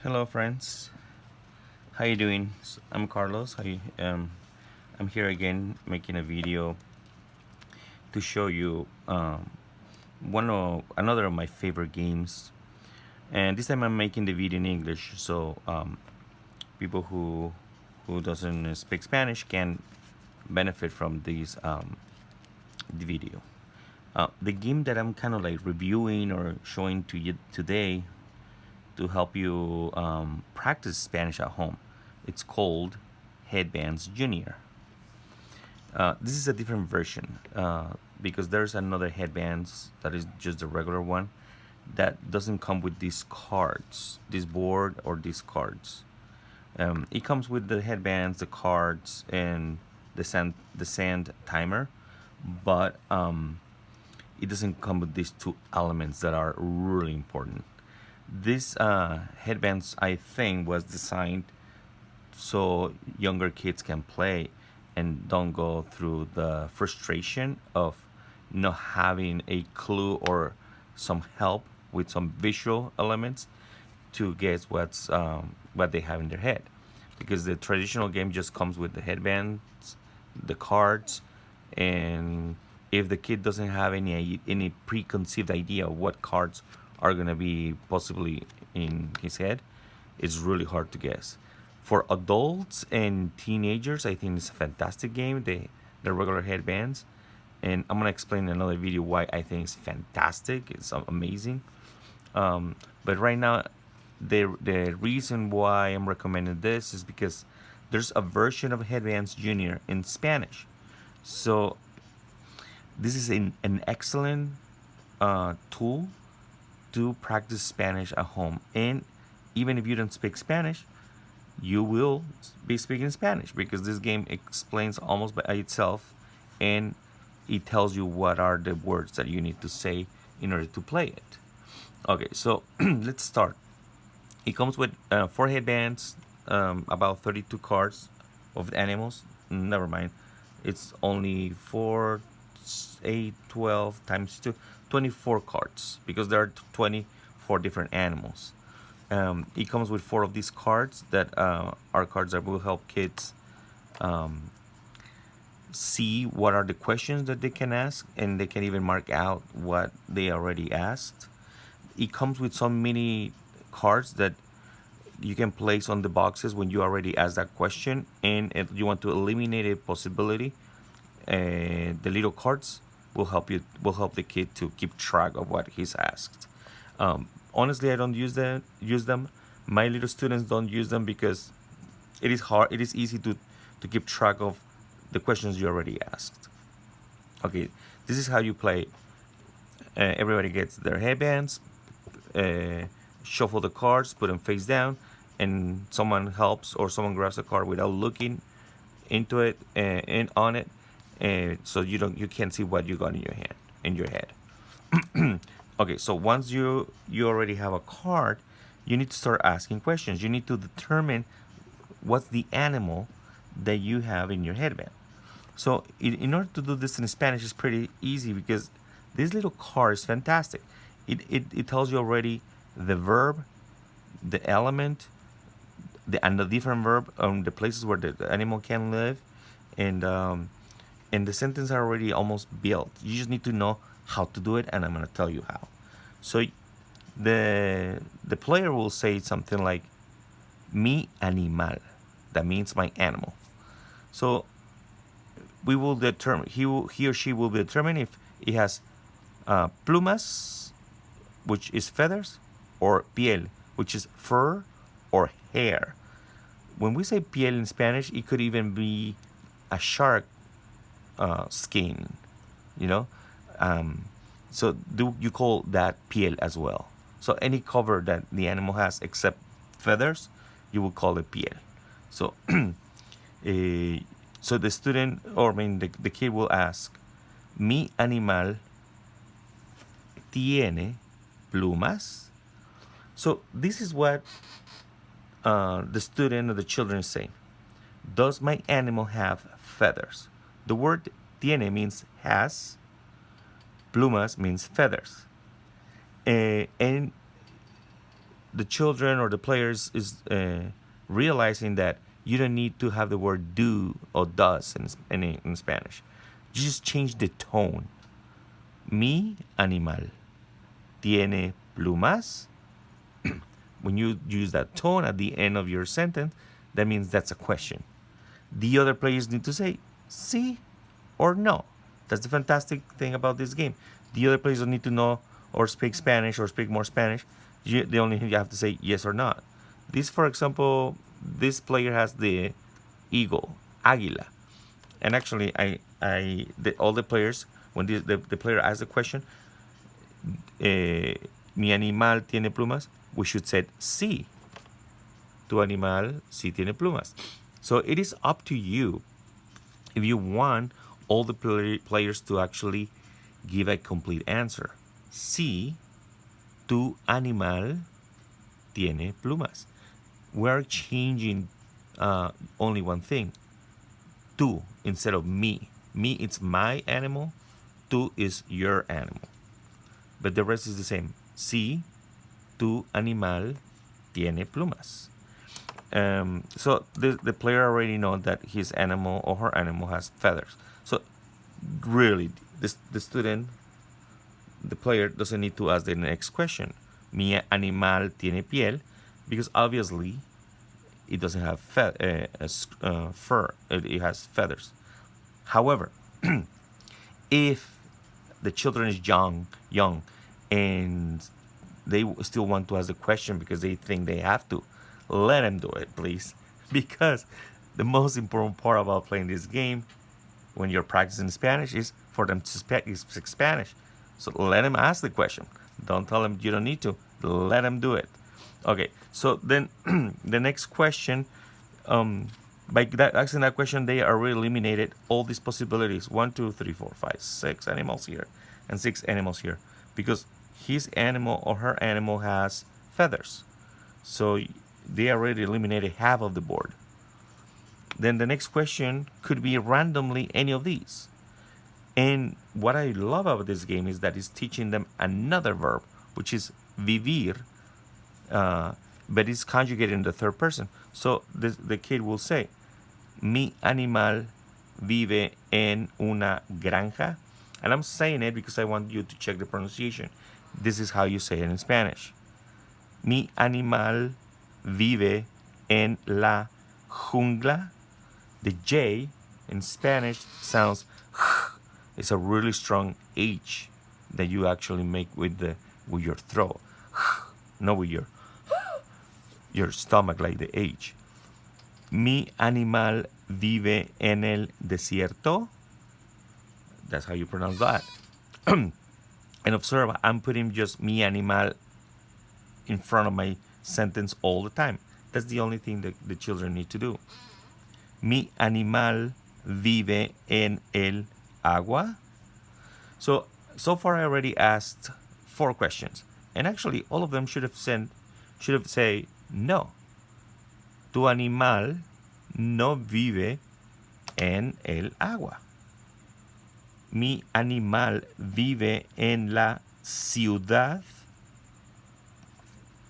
Hello, friends. How you doing? I'm Carlos. I'm here again making a video to show you one of another of my favorite games, and this time I'm making the video in English, so people who doesn't speak Spanish can benefit from the video. The game that I'm kind of like reviewing or showing to you today to help you practice Spanish at home. It's called Headbands Junior. This is a different version because there's another headbands that is just the regular one that doesn't come with these cards, this board or these cards. It comes with the headbands, the cards, and the sand timer, but it doesn't come with these two elements that are really important. This headbands, I think, was designed so younger kids can play and don't go through the frustration of not having a clue or some help with some visual elements to guess what they have in their head, because the traditional game just comes with the headbands, the cards, and if the kid doesn't have any preconceived idea of what cards are gonna be possibly in his head, it's really hard to guess. For adults and teenagers, I think it's a fantastic game. The regular headbands, and I'm gonna explain in another video why I think it's fantastic. It's amazing. But right now, the reason why I'm recommending this is because there's a version of Headbands Junior in Spanish. So this is an excellent tool to practice Spanish at home. And even if you don't speak Spanish, you will be speaking Spanish because this game explains almost by itself, and it tells you what are the words that you need to say in order to play it. Okay, so let's start. It comes with four headbands, about 32 cards of the animals. Never mind. It's only 4, 8, 12 times 2, 24 cards because there are 24 different animals. It comes with four of these cards that are cards that will help kids see what are the questions that they can ask, and they can even mark out what they already asked. It comes with some mini cards that you can place on the boxes when you already asked that question, and if you want to eliminate a possibility, the little cards will help the kid to keep track of what he's asked. Honestly, I don't use them. My little students don't use them because it is hard. It is easy to keep track of the questions you already asked. Okay, this is how you play. Everybody gets their headbands, shuffle the cards, put them face down, and someone helps or someone grabs a card without looking into it and on it, so you can't see what you got in your head. Okay, so once you already have a card, you need to start asking questions. You need to determine what's the animal that you have in your headband. So in order to do this in Spanish, it's pretty easy because this little card is fantastic. It tells you already the verb, the element, and the different verb on the places where the animal can live, and the sentence are already almost built. You just need to know how to do it, and I'm gonna tell you how. So the player will say something like "mi animal," that means my animal. So we will determine he or she will determine if it has plumas, which is feathers, or piel, which is fur or hair. When we say piel in Spanish, it could even be a shark skin, you know. Um, so do you call that piel as well? So any cover that the animal has except feathers, you will call it piel. So, so the student, or I mean the kid will ask, "Mi animal tiene plumas?" So this is what the student or the children say. Does my animal have feathers? The word tiene means has, plumas means feathers. And the children or the players is realizing that you don't need to have the word do or does in Spanish. You just change the tone. Mi animal tiene plumas. When you use that tone at the end of your sentence, that means that's a question. The other players need to say sí or no. That's the fantastic thing about this game. The other players don't need to know or speak Spanish or speak more Spanish. They only have to say yes or not. This, for example, this player has the eagle, águila, and actually, all the players, when the player asks the question, mi animal tiene plumas, we should say sí. Tu animal sí tiene plumas. So it is up to you if you want all the players to actually give a complete answer. Sí, tu animal tiene plumas. We're changing only one thing. Tu instead of me. Me, it's my animal. Tu is your animal. But the rest is the same. Sí, tu animal tiene plumas. So the player already knows that his animal or her animal has feathers. So really, the student, the player doesn't need to ask the next question. Mi animal tiene piel, because obviously it doesn't have fur. It has feathers. However, if the children is young, and they still want to ask the question because they think they have to, let them do it, please. Because the most important part about playing this game when you're practicing Spanish is for them to speak Spanish. So let them ask the question. Don't tell them you don't need to. Let them do it. Okay, so then the next question, by asking that question, they already eliminated all these possibilities. 1, 2, 3, 4, 5, 6 animals here, and 6 animals here, because his animal or her animal has feathers. So they already eliminated half of the board. Then the next question could be randomly any of these. And what I love about this game is that it's teaching them another verb, which is vivir, but it's conjugated in the third person. So the kid will say, mi animal vive en una granja. And I'm saying it because I want you to check the pronunciation. This is how you say it in Spanish. Mi animal vive en la jungla. The J in Spanish sounds it's a really strong H that you actually make with your throat, not with your stomach, like the H. Mi animal vive en el desierto. That's how you pronounce that. And observe, I'm putting just mi animal in front of my sentence all the time. That's the only thing that the children need to do. Mi animal vive en el agua. So far I already asked 4 questions, and actually all of them should have said no. Tu animal no vive en el agua. Mi animal vive en la ciudad.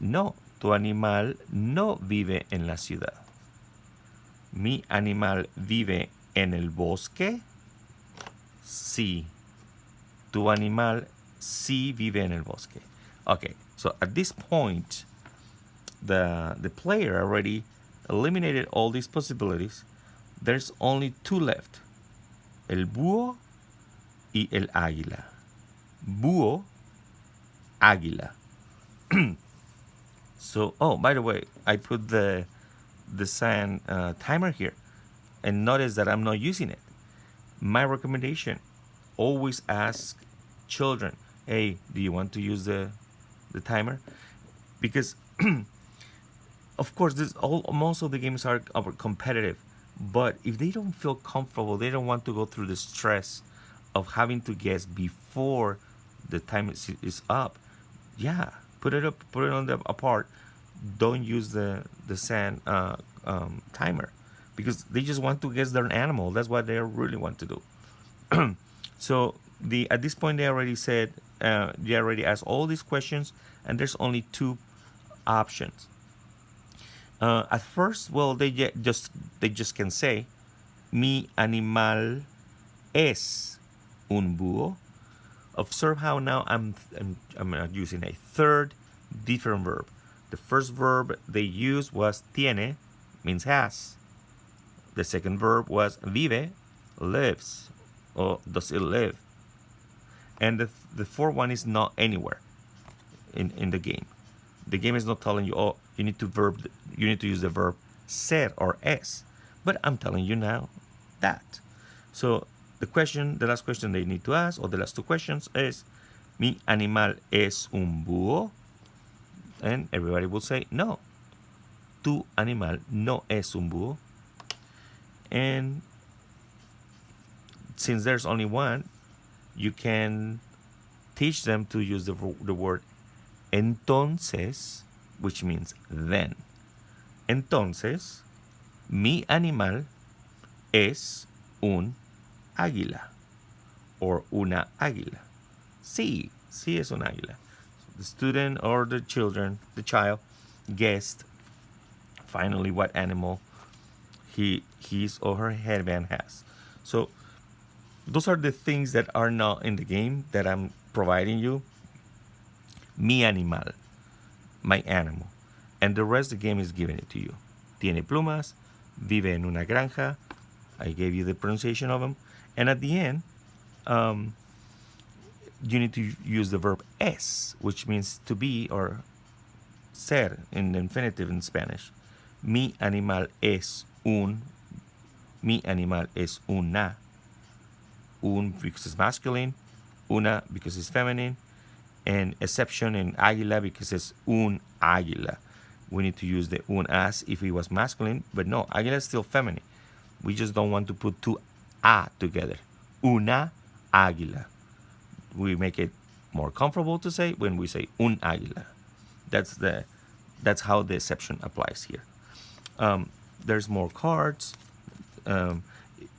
No, tu animal no vive en la ciudad. Mi animal vive en el bosque. Sí. Tu animal sí vive en el bosque. Okay, so at this point, the player already eliminated all these possibilities. There's only 2 left. El búho y el águila. Búho, águila. So, oh, by the way, I put the sand timer here, and notice that I'm not using it. My recommendation: always ask children, "Hey, do you want to use the timer?" Because, of course, most of the games are competitive, but if they don't feel comfortable, they don't want to go through the stress of having to guess before the time is up. Yeah, put it on the apart. Don't use the sand timer, because they just want to guess their animal. That's what they really want to do. So at this point they already said they already asked all these questions, and there's only 2 options. At first, well, they just can say, mi animal es un búho. Observe how now I'm using a third different verb. The first verb they used was tiene, means has. The second verb was vive, lives, or does it live. And the fourth one is not anywhere in the game. The game is not telling you, oh, you need to use the verb ser or es. But I'm telling you now that. So the last question they need to ask, or the last two questions is, mi animal es un búho? And everybody will say, no. Tu animal no es un búho. And since there's only one, you can teach them to use the word entonces, which means then. Entonces, mi animal es un águila or una águila. Sí, sí es un águila. The student or the child guessed finally what animal his or her headband has. So those are the things that are not in the game that I'm providing you. Mi animal, my animal. And the rest of the game is giving it to you. Tiene plumas, vive en una granja. I gave you the pronunciation of them. And at the end, you need to use the verb es, which means to be or ser in the infinitive in Spanish. Mi animal es una. Un because it's masculine, una because it's feminine, and exception in águila because it's un águila. We need to use the un as if it was masculine, but no, águila is still feminine. We just don't want to put two a together. Una águila. We make it more comfortable to say when we say un águila. That's how the exception applies here. There's more cards.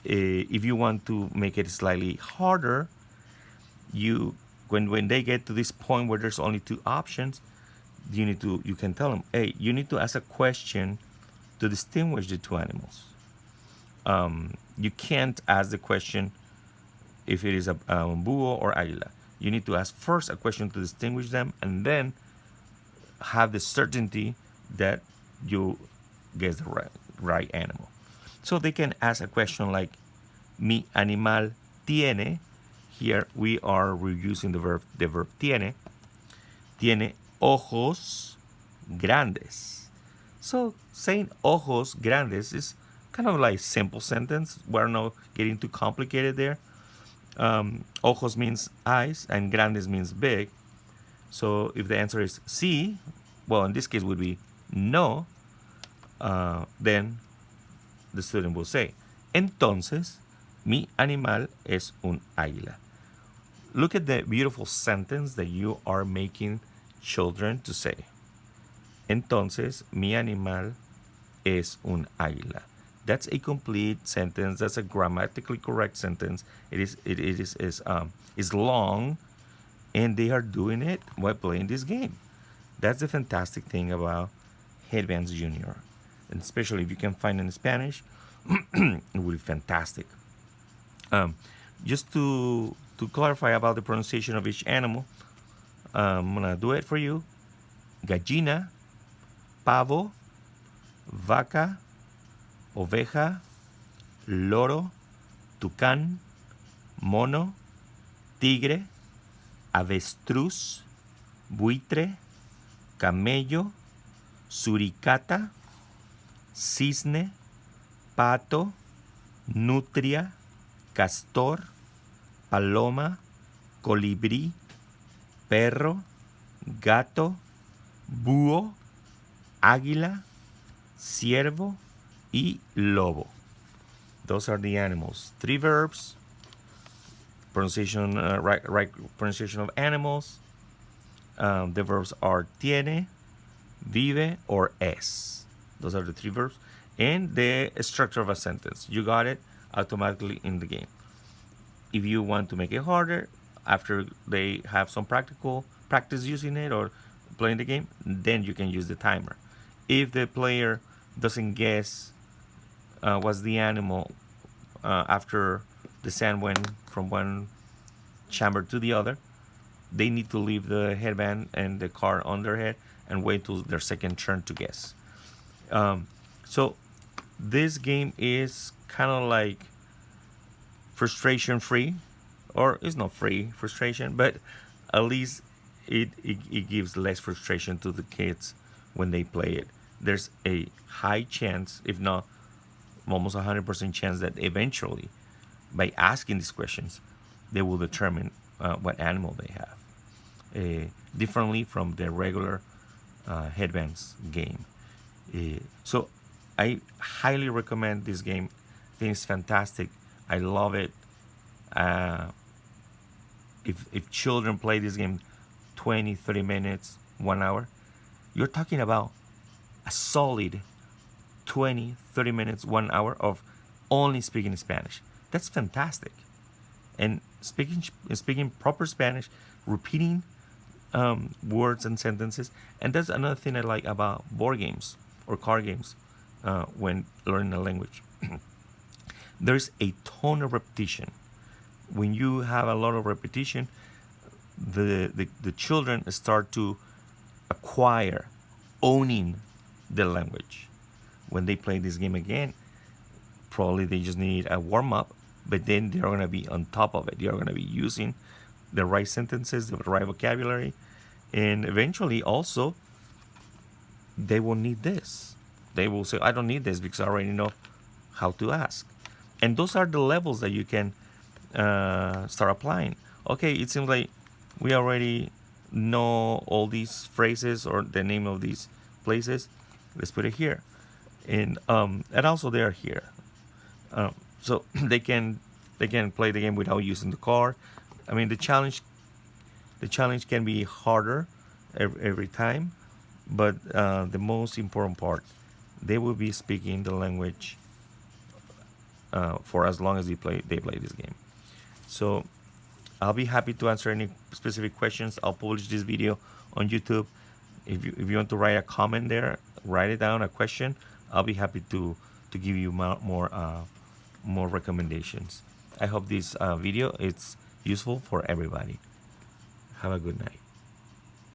If you want to make it slightly harder, when they get to this point where there's only two options, you can tell them, hey, you need to ask a question to distinguish the two animals. You can't ask the question if it is a búho or águila. You need to ask first a question to distinguish them, and then have the certainty that you guess the right animal. So they can ask a question like, mi animal tiene. Here we are reusing the verb tiene. Tiene ojos grandes. So saying ojos grandes is kind of like simple sentence. We're not getting too complicated there. Ojos means eyes and grandes means big. So if the answer is sí, well, in this case would be no, then the student will say, entonces, mi animal es un águila. Look at the beautiful sentence that you are making children to say. Entonces, mi animal es un águila. That's a complete sentence. That's a grammatically correct sentence. It is long, and they are doing it while playing this game. That's the fantastic thing about Headbands Junior, and especially if you can find it in Spanish, it will be fantastic. Just to clarify about the pronunciation of each animal, I'm gonna do it for you. Gallina, pavo, vaca, oveja, loro, tucán, mono, tigre, avestruz, buitre, camello, suricata, cisne, pato, nutria, castor, paloma, colibrí, perro, gato, búho, águila, ciervo, y lobo. Those are the animals. 3 verbs, pronunciation, right pronunciation of animals. The verbs are tiene, vive, or es. Those are the 3 verbs. And the structure of a sentence. You got it automatically in the game. If you want to make it harder, after they have some practice using it, or playing the game, then you can use the timer. If the player doesn't guess what's the animal after the sand went from one chamber to the other, they need to leave the headband and the card on their head and wait till their second turn to guess. So this game is kind of like frustration free, or it's not free frustration, but at least it gives less frustration to the kids when they play it. There's a high chance, if not almost 100% chance, that eventually, by asking these questions, they will determine what animal they have. Differently from the regular Headbands game. So I highly recommend this game. I think it's fantastic. I love it. If children play this game 20, 30 minutes, 1 hour, you're talking about a solid 20, 30 minutes, 1 hour of only speaking Spanish. That's fantastic. And speaking proper Spanish, repeating words and sentences. And that's another thing I like about board games or card games when learning a language. There's a ton of repetition. When you have a lot of repetition, the children start to acquire owning the language. When they play this game again, probably they just need a warm up, but then they're going to be on top of it. They're going to be using the right sentences, the right vocabulary, and eventually also they will need this. They will say, I don't need this because I already know how to ask. And those are the levels that you can start applying. Okay, it seems like we already know all these phrases or the name of these places. Let's put it here. And also they are here. So they can play the game without using the card. I mean, the challenge can be harder every time, but the most important part, they will be speaking the language for as long as they play this game. So I'll be happy to answer any specific questions. I'll publish this video on YouTube. If you want to write a comment there, write it down, a question. I'll be happy to give you more recommendations. I hope this video is useful for everybody. Have a good night.